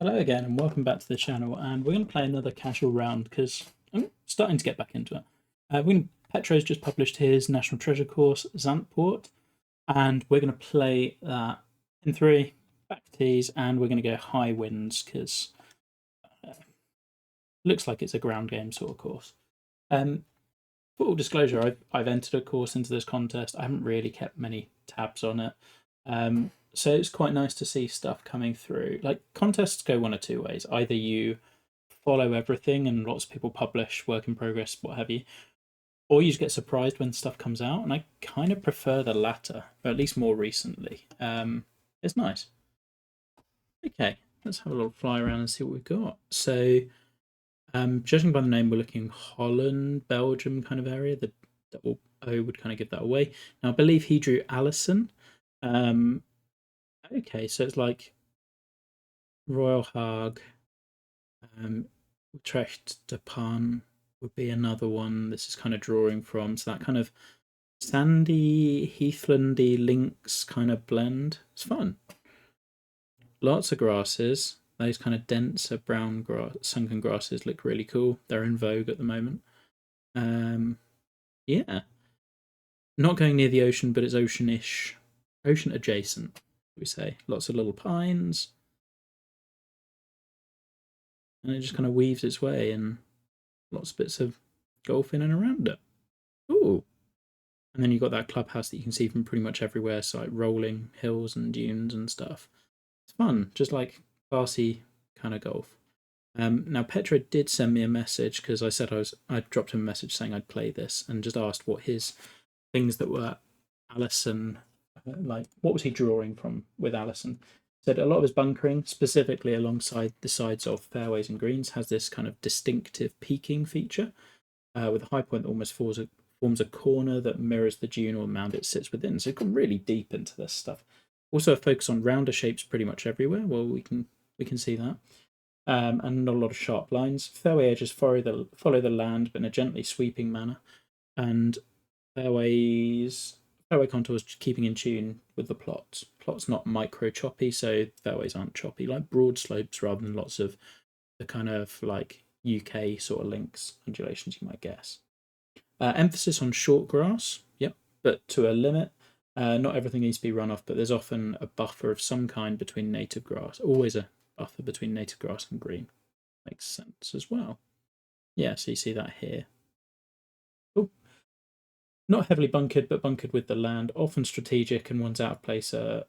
Hello again, and welcome back to the channel. And we're going to play another casual round because I'm starting to get back into it. Petro's just published his National Treasure course, Zantpoort, and we're going to play that in three back tees, and we're going to go high winds because it looks like it's a ground game sort of course. Full disclosure, I've entered a course into this contest. I haven't really kept many tabs on it. So it's quite nice to see stuff coming through. Like, contests go one of two ways. Either you follow everything and lots of people publish work in progress, what have you, or you just get surprised when stuff comes out. And I kind of prefer the latter, or at least more recently. It's nice. Okay, let's have a little fly around and see what we've got. So, judging by the name, we're looking Holland, Belgium kind of area. The double O would kind of give that away. Now, I believe he drew Allison. Okay, so it's like Royal Hague, Utrecht de Pan would be another one. This is kind of drawing from, so that kind of sandy, heathlandy links kind of blend. It's fun. Lots of grasses. Those kind of denser brown sunken grasses look really cool. They're in vogue at the moment. Yeah. Not going near the ocean, but it's oceanish, ocean adjacent, we say. Lots of little pines. And it just kind of weaves its way in lots of bits of golf in and around it. Ooh. And then you've got that clubhouse that you can see from pretty much everywhere, so like rolling hills and dunes and stuff. It's fun, just like classy kind of golf. Now Petra did send me a message because I said I dropped him a message saying I'd play this and just asked what his things that were Allison, like what was he drawing from with Allison. Said a lot of his bunkering, specifically alongside the sides of fairways and greens, has this kind of distinctive peaking feature with a high point that almost forms a corner that mirrors the dune or mound it sits within. So it got really deep into this stuff. Also a focus on rounder shapes pretty much everywhere. Well, we can see that. And not a lot of sharp lines. Fairway edges follow the land, but in a gently sweeping manner. And fairway contours keeping in tune with the plots. Plots not micro choppy, so fairways aren't choppy, like broad slopes rather than lots of the kind of like UK sort of links, undulations you might guess. Emphasis on short grass, yep, but to a limit. Not everything needs to be run off, but there's often a buffer of some kind between native grass. Always a buffer between native grass and green. Makes sense as well. Yeah, so you see that here. Oh, not heavily bunkered, but bunkered with the land. Often strategic, and one's out of place for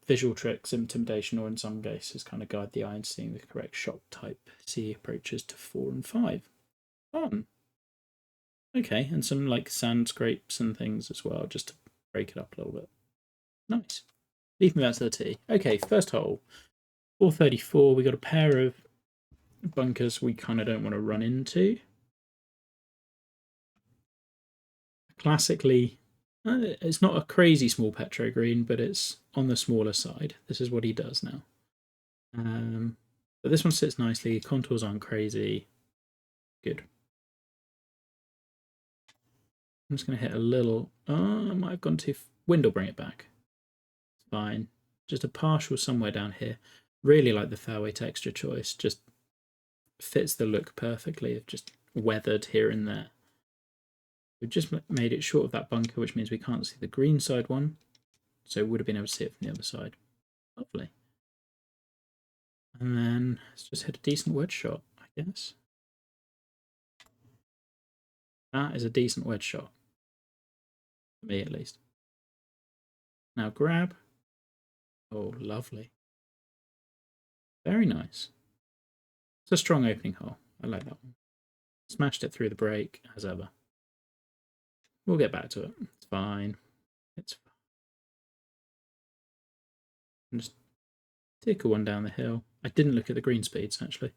visual tricks, intimidation, or in some cases, kind of guide the eye in seeing the correct shot type. See approaches to 4 and 5. Fun. Okay, and some like sand scrapes and things as well, just to break it up a little bit. Nice. Leave me back to the tee. Okay, first hole. 434. We got a pair of bunkers we kind of don't want to run into. Classically, it's not a crazy small petro green, but it's on the smaller side. This is what he does now. But this one sits nicely. Contours aren't crazy. Good. I'm just going to hit a little. Oh, I might have gone too. Wind will bring it back. It's fine. Just a partial somewhere down here. Really like the fairway texture choice. Just fits the look perfectly. Of just weathered here and there. We've just made it short of that bunker, which means we can't see the green side one. So we would have been able to see it from the other side. Lovely. And then let's just hit a decent wedge shot, I guess. That is a decent wedge shot. For me, at least. Now grab. Oh, lovely. Very nice. It's a strong opening hole. I like that one. Smashed it through the break, as ever. We'll get back to it. It's fine. It's fine. And just tickle one down the hill. I didn't look at the green speeds, actually.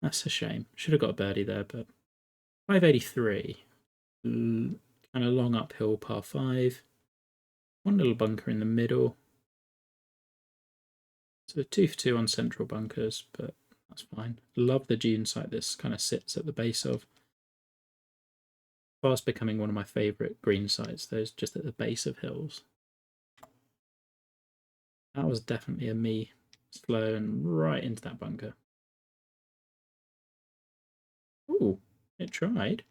That's a shame. Should have got a birdie there, but 583. Kind of long uphill par 5. One little bunker in the middle. So 2 for 2 on central bunkers, but that's fine. Love the dune site this kind of sits at the base of. Fast becoming one of my favourite green sites, those just at the base of hills. That was definitely a me slow and right into that bunker. Ooh, it tried.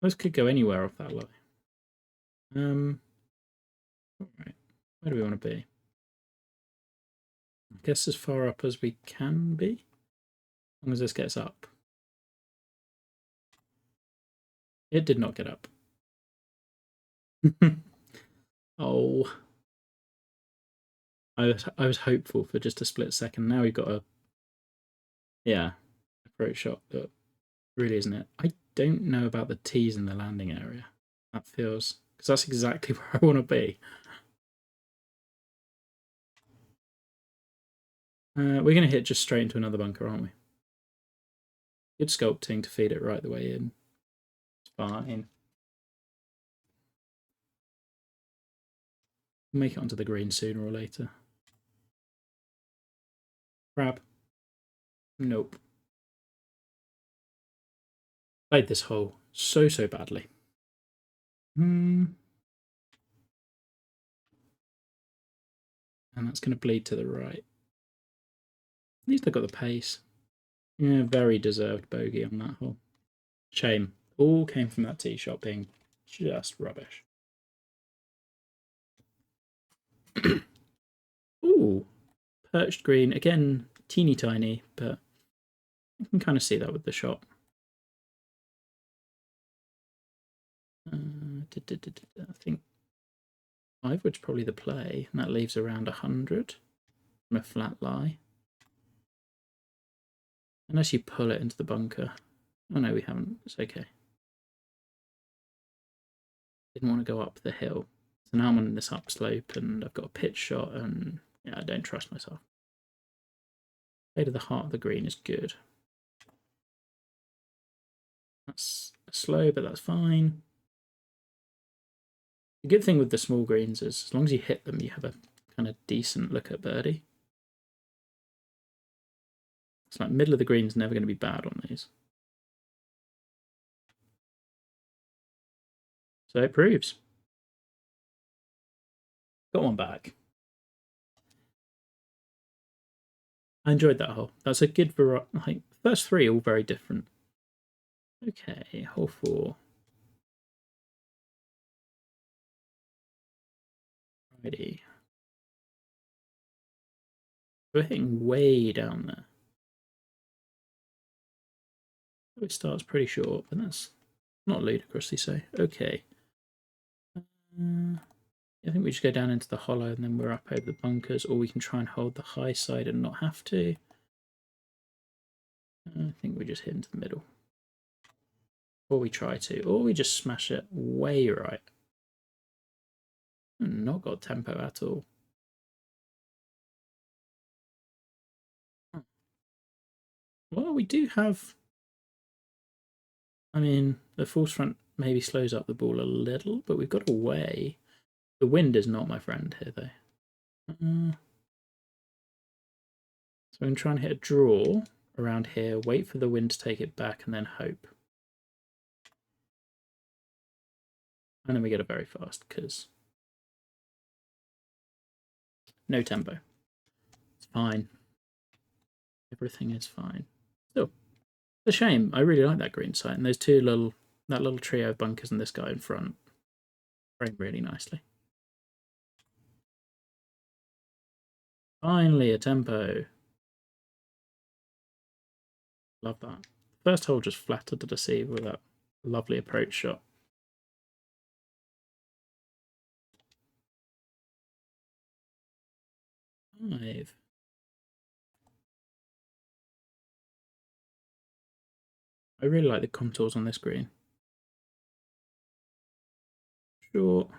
Those could go anywhere off that line. Alright, where do we want to be? I guess as far up as we can be, as long as this gets up. It did not get up. Oh. I was hopeful for just a split second. Now we've got a approach shot that really isn't it. I don't know about the T's in the landing area. That feels because that's exactly where I want to be. We're going to hit just straight into another bunker, aren't we? Good sculpting to feed it right the way in. It's fine. Make it onto the green sooner or later. Crab. Nope. Played this hole so badly. And that's going to bleed to the right. At least I got the pace. Yeah, very deserved bogey on that hole. Shame. All came from that tee shot being just rubbish. Ooh, perched green. Again, teeny tiny, but you can kind of see that with the shot. I think 5 wood's probably the play, and that leaves around 100 from a flat lie. Unless you pull it into the bunker. Oh no, we haven't. It's okay. Didn't want to go up the hill. So now I'm on this upslope and I've got a pitch shot and yeah, I don't trust myself. Play to the heart of the green is good. That's slow, but that's fine. The good thing with the small greens is as long as you hit them, you have a kind of decent look at birdie. It's like middle of the green is never going to be bad on these. So it proves. Got one back. I enjoyed that hole. That's a good variety. Like, first 3 all very different. Okay, hole 4. Righty. We're hitting way down there. It starts pretty short, but that's not ludicrously so. Okay. I think we just go down into the hollow and then we're up over the bunkers, or we can try and hold the high side and not have to. I think we just hit into the middle. Or we try to, or we just smash it way right. Not got tempo at all. Well, we do have... I mean, the force front maybe slows up the ball a little, but we've got a way. The wind is not my friend here, though. So I'm going to try and hit a draw around here, wait for the wind to take it back, and then hope. And then we get it very fast, because no tempo. It's fine. Everything is fine. Still, it's a shame. I really like that green site, and those that little trio of bunkers and this guy in front frame really nicely. Finally, a tempo. Love that. First hole just flattered to deceive with that lovely approach shot. Five. I really like the contours on this green. Short.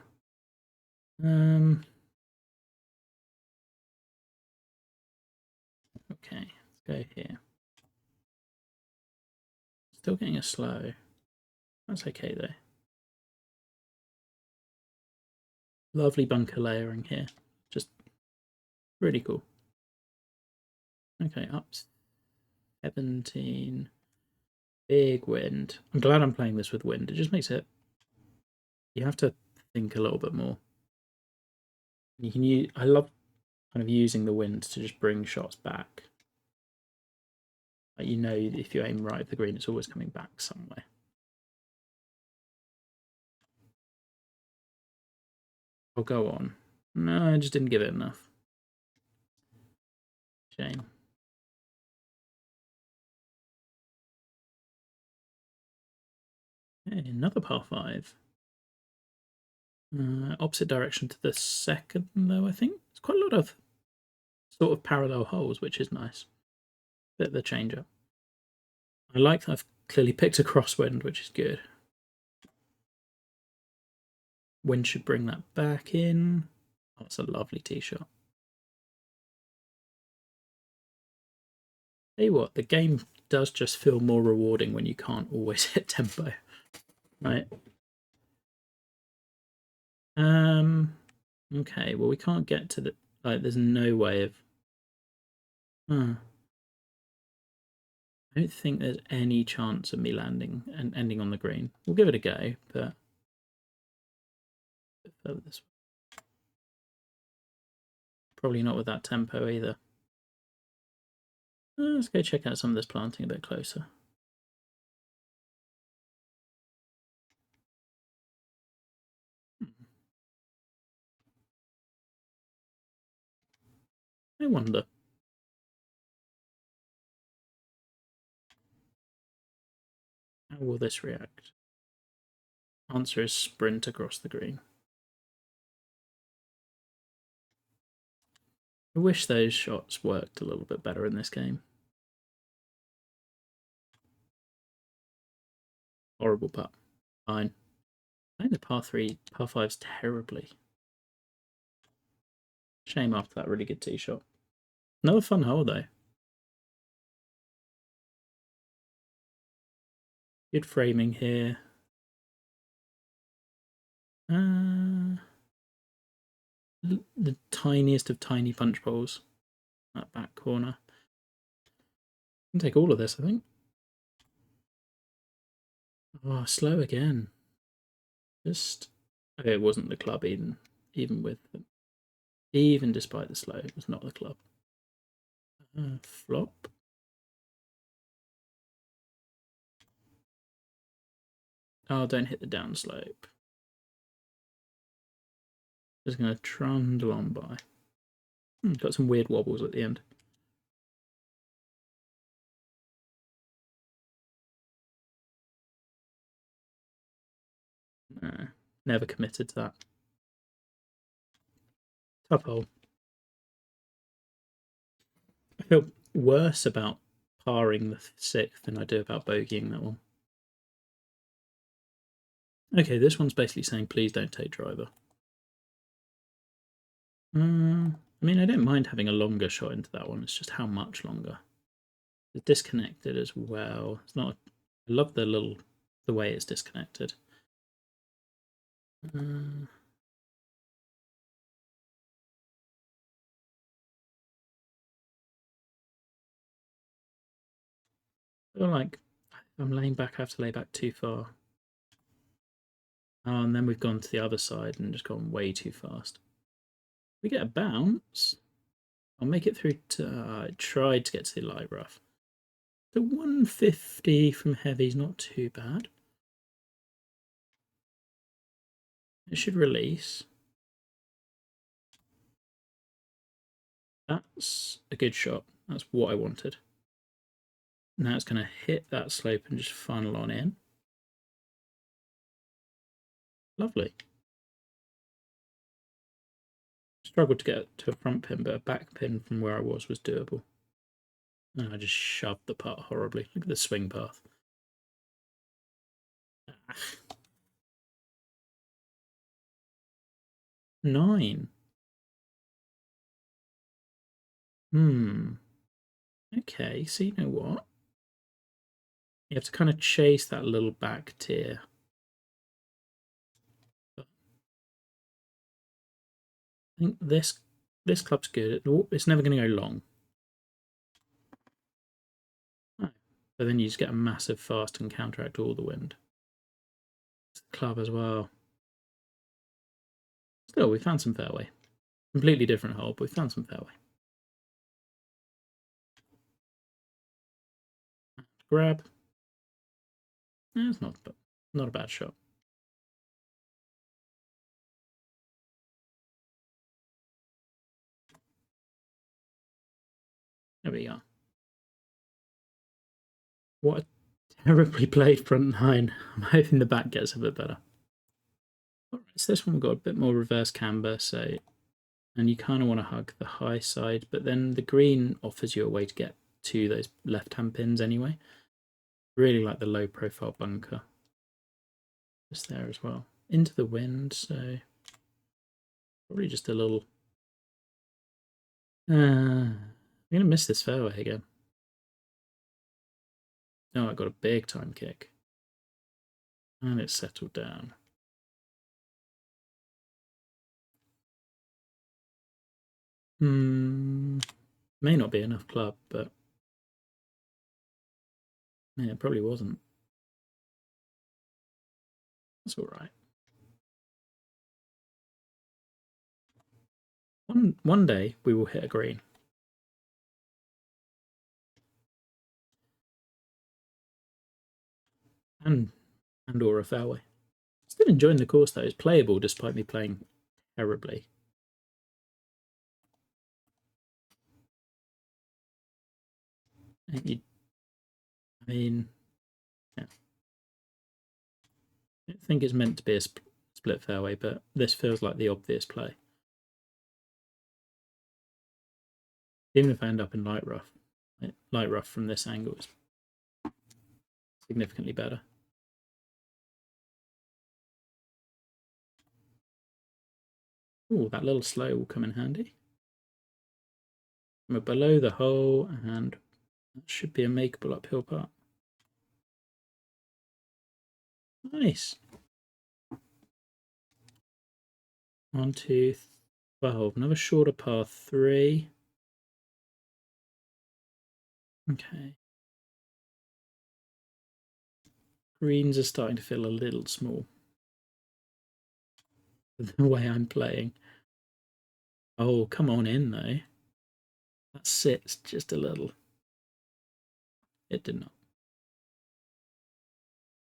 Okay, let's go here. Still getting a slow. That's okay though. Lovely bunker layering here. Just really cool. Okay, up 17. Big wind. I'm glad I'm playing this with wind. It just makes it... You have to think a little bit more. You can use... I kind of using the wind to just bring shots back. Like, you know, if you aim right at the green, it's always coming back somewhere. I'll go on. No, I just didn't give it enough. Shame. Hey, another par 5. Opposite direction to the second, though, I think. It's quite a lot of sort of parallel holes, which is nice. Bit of the change up. I like that I've clearly picked a crosswind, which is good. Wind should bring that back in. Oh, it's a lovely tee shot. Tell you what, the game does just feel more rewarding when you can't always hit tempo, right? Okay, well, we can't get to the... Like, there's no way of... I don't think there's any chance of me landing and ending on the green. We'll give it a go, but... A bit further this way. Probably not with that tempo either. Let's go check out some of this planting a bit closer. I wonder. How will this react? Answer is sprint across the green. I wish those shots worked a little bit better in this game. Horrible putt. Fine. I think the par 5's terribly. Shame after that really good tee shot. Another fun hole though. Good framing here. The tiniest of tiny punch bowls. That back corner. I can take all of this, I think. Oh, slow again. Just... Okay, it wasn't the club even with them. Even despite the slow, it was not the club. Flop. Oh, don't hit the downslope. Just going to trundle on by. Got some weird wobbles at the end. No, never committed to that. Tough hole. I feel worse about parring the 6th than I do about bogeying that one. Okay, this one's basically saying please don't take driver. I mean, I don't mind having a longer shot into that one. It's just how much longer. It's disconnected as well. It's not. I love the way it's disconnected. I feel like I'm laying back. I have to lay back too far. Oh, and then we've gone to the other side and just gone way too fast. We get a bounce. I'll make it through to... I tried to get to the light rough. The 150 from heavy is not too bad. It should release. That's a good shot. That's what I wanted. Now it's going to hit that slope and just funnel on in. Lovely. Struggled to get to a front pin, but a back pin from where I was doable. And I just shoved the putt horribly. Look at the swing path. 9. Okay, so you know what? You have to kind of chase that little back tier. I think this club's good. It's never going to go long. Oh, but then you just get a massive fast and counteract all the wind. It's the club as well. Still, we found some fairway. Completely different hole, but we found some fairway. Grab. Yeah, it's not a bad shot. There we go. What a terribly played front nine. I'm hoping the back gets a bit better. All right, so this one we've got a bit more reverse camber, so, and you kind of want to hug the high side, but then the green offers you a way to get to those left-hand pins anyway. Really like the low profile bunker. Just there as well. Into the wind, so probably just a little. I'm going to miss this fairway again. No, I got a big time kick. And it's settled down. May not be enough club, but yeah, it probably wasn't. That's all right. One day we will hit a green. And or a fairway. Still enjoying the course though. It's playable despite me playing terribly. I mean, yeah. I don't think it's meant to be a split fairway, but this feels like the obvious play. Even if I end up in light rough from this angle is significantly better. Oh, that little slow will come in handy. We're below the hole, and that should be a makeable uphill putt. Nice. On to 12. Another shorter par 3. Okay. Greens are starting to feel a little small. The way I'm playing. Oh, come on in though. That sits just a little. It did not.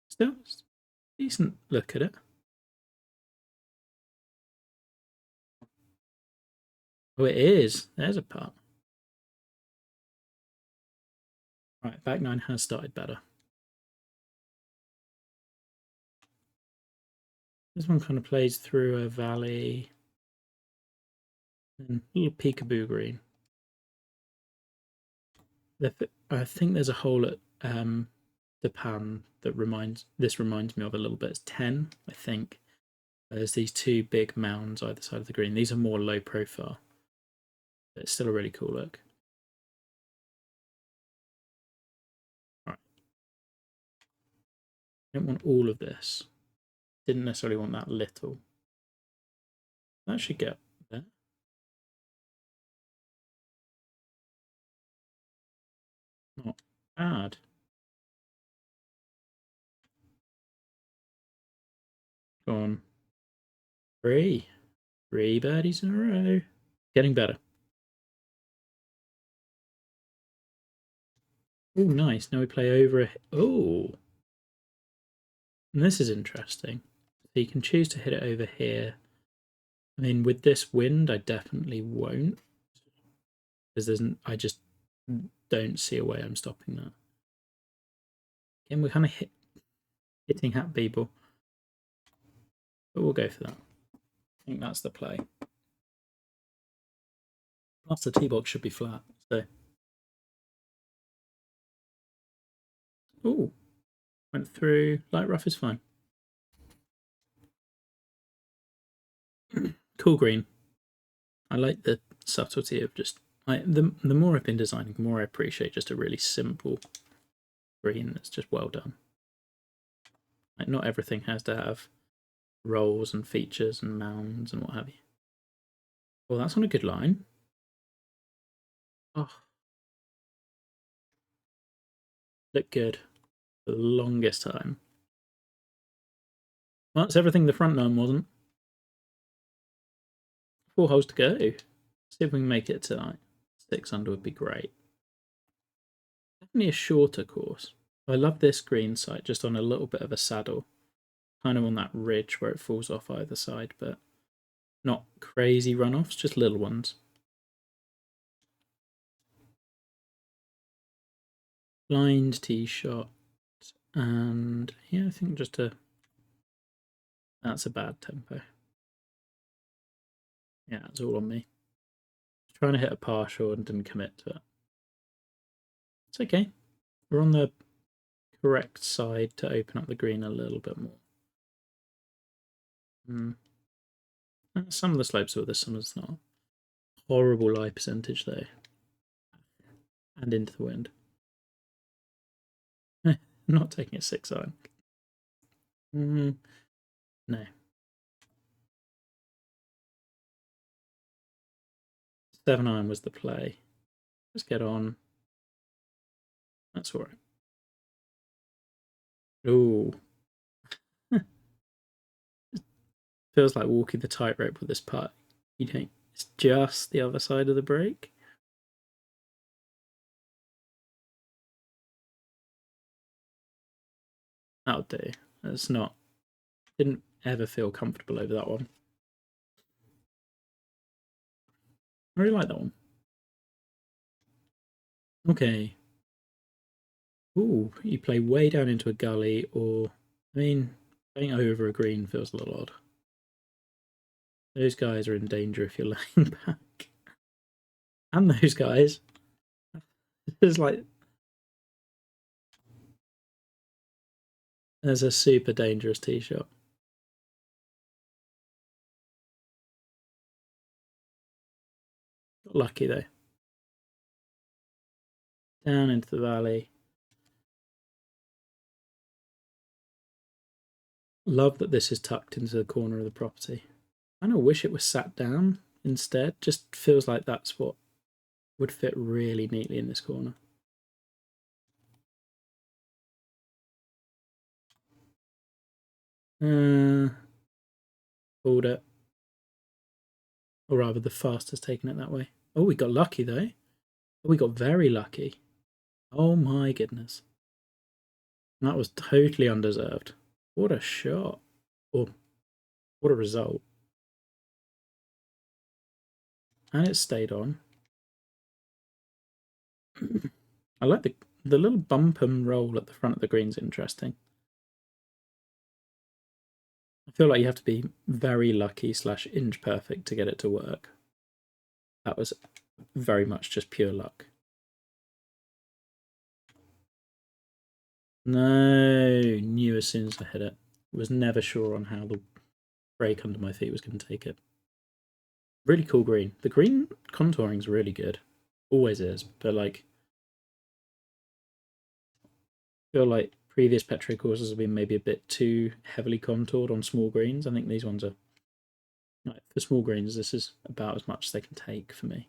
Still, decent look at it. Oh, it is. There's a putt. Right, back nine has started better. This one kind of plays through a valley. And a little peekaboo green. I think there's a hole at the pan that reminds me of a little bit. It's 10, I think. There's these two big mounds either side of the green. These are more low profile. But it's still a really cool look. Right. Don't want all of this. Didn't necessarily want that little. That should get there. Not bad. Go on. Three birdies in a row. Getting better. Oh, nice. Now we play over a... Oh. And this is interesting. So you can choose to hit it over here. I mean, with this wind, I definitely won't. Because I just don't see a way I'm stopping that. Again, we're kind of hitting hat people. But we'll go for that. I think that's the play. Plus the tee box should be flat. So. Oh, went through. Light rough is fine. Cool green. I like the subtlety of just... the more I've been designing, the more I appreciate just a really simple green that's just well done. Like, not everything has to have rolls and features and mounds and what have you. Well, that's on a good line. Oh. Looked good for the longest time. Well, that's everything the front nine wasn't. 4 holes to go. See if we can make it to like 6 under would be great. Definitely a shorter course. I love this green site, just on a little bit of a saddle. Kind of on that ridge where it falls off either side, but not crazy runoffs, just little ones. Blind tee shot. And yeah, I think just that's a bad tempo. Yeah, it's all on me. Trying to hit a partial and didn't commit to it. It's okay. We're on the correct side to open up the green a little bit more. Some of the slopes are this, some is not. Horrible lie percentage though. And into the wind. Not taking a 6 iron. No. 7 iron was the play. Let's get on. That's alright. Ooh. Feels like walking the tightrope with this putt. You think it's just the other side of the break? That'll do. It's not. Didn't ever feel comfortable over that one. I really like that one. Okay. Ooh, you play way down into a gully, or I mean, playing over a green feels a little odd. Those guys are in danger if you're laying back. And those guys. There's like there's a super dangerous tee shot. Got lucky though. Down into the valley. Love that this is tucked into the corner of the property. I kind of wish it was sat down instead. Just feels like that's what would fit really neatly in this corner. Pulled it. Or rather, the fastest taking it that way. Oh, we got lucky though. Oh, we got very lucky. Oh my goodness. That was totally undeserved. What a shot. Or what a result. And it stayed on. I like the little bump and roll at the front of the green's interesting. I feel like you have to be very lucky / inch perfect to get it to work. That was very much just pure luck. No, knew as soon as I hit it. Was never sure on how the break under my feet was going to take it. Really cool green. The green contouring is really good. Always is, but like, I feel like previous Petro courses have been maybe a bit too heavily contoured on small greens. I think these ones are, like, for small greens, this is about as much as they can take for me.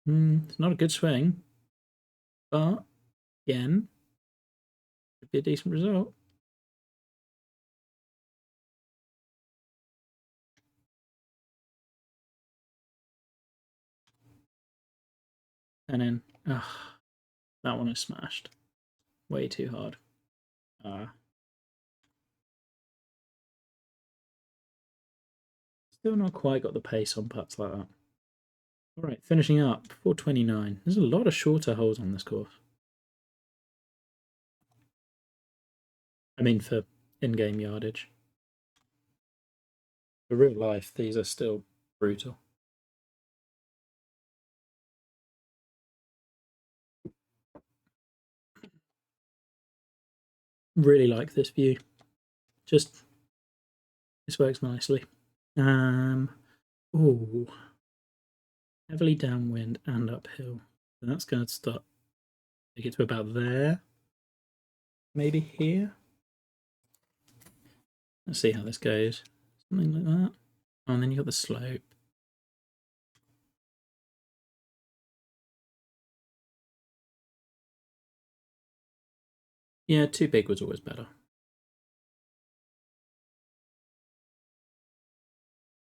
It's not a good swing, but again, could be a decent result. And then, that one is smashed. Way too hard. Still not quite got the pace on putts like that. Alright, finishing up, 429. There's a lot of shorter holes on this course. I mean, for in-game yardage. For real life, these are still brutal. Really like this view. Just, this works nicely. Ooh. Heavily downwind and uphill. And that's going to start, take it to about there. Maybe here. Let's see how this goes. Something like that. Oh, and then you got the slope. Yeah, too big was always better.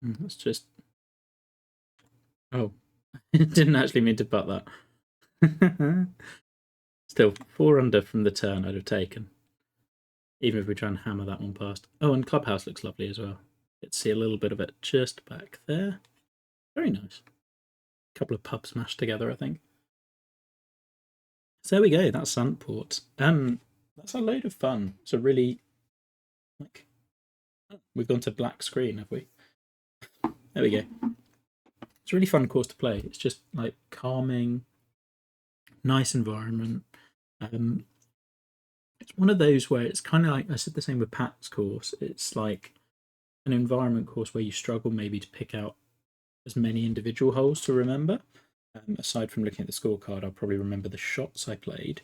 That's just... Oh, didn't actually mean to butt that. Still, 4 under from the turn I'd have taken, even if we try and hammer that one past. Oh, and Clubhouse looks lovely as well. Get to see a little bit of it just back there. Very nice. A couple of pubs mashed together, I think. So there we go. That's Zantpoort. That's a load of fun. It's a really we've gone to black screen, have we? There we go. It's a really fun course to play. It's just like calming, nice environment. It's one of those where it's kind of like I said the same with Pat's course. It's like an environment course where you struggle maybe to pick out as many individual holes to remember. Aside from looking at the scorecard, I'll probably remember the shots I played.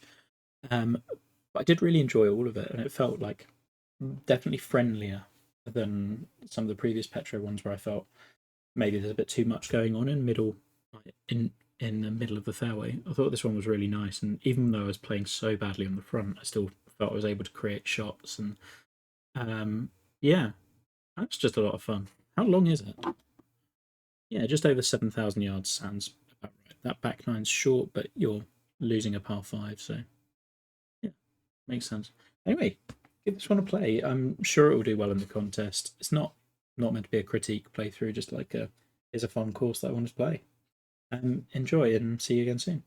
But I did really enjoy all of it, and it felt like definitely friendlier than some of the previous Petro ones where I felt maybe there's a bit too much going on in the middle of the fairway. I thought this one was really nice, and even though I was playing so badly on the front, I still felt I was able to create shots, and yeah, that's just a lot of fun. How long is it? Yeah, just over 7,000 yards sounds about right. That back nine's short, but you're losing a par 5, so yeah, makes sense. Anyway, give this one a play. I'm sure it will do well in the contest. It's not meant to be a critique playthrough, just like here's a fun course that I want to play. Enjoy and see you again soon.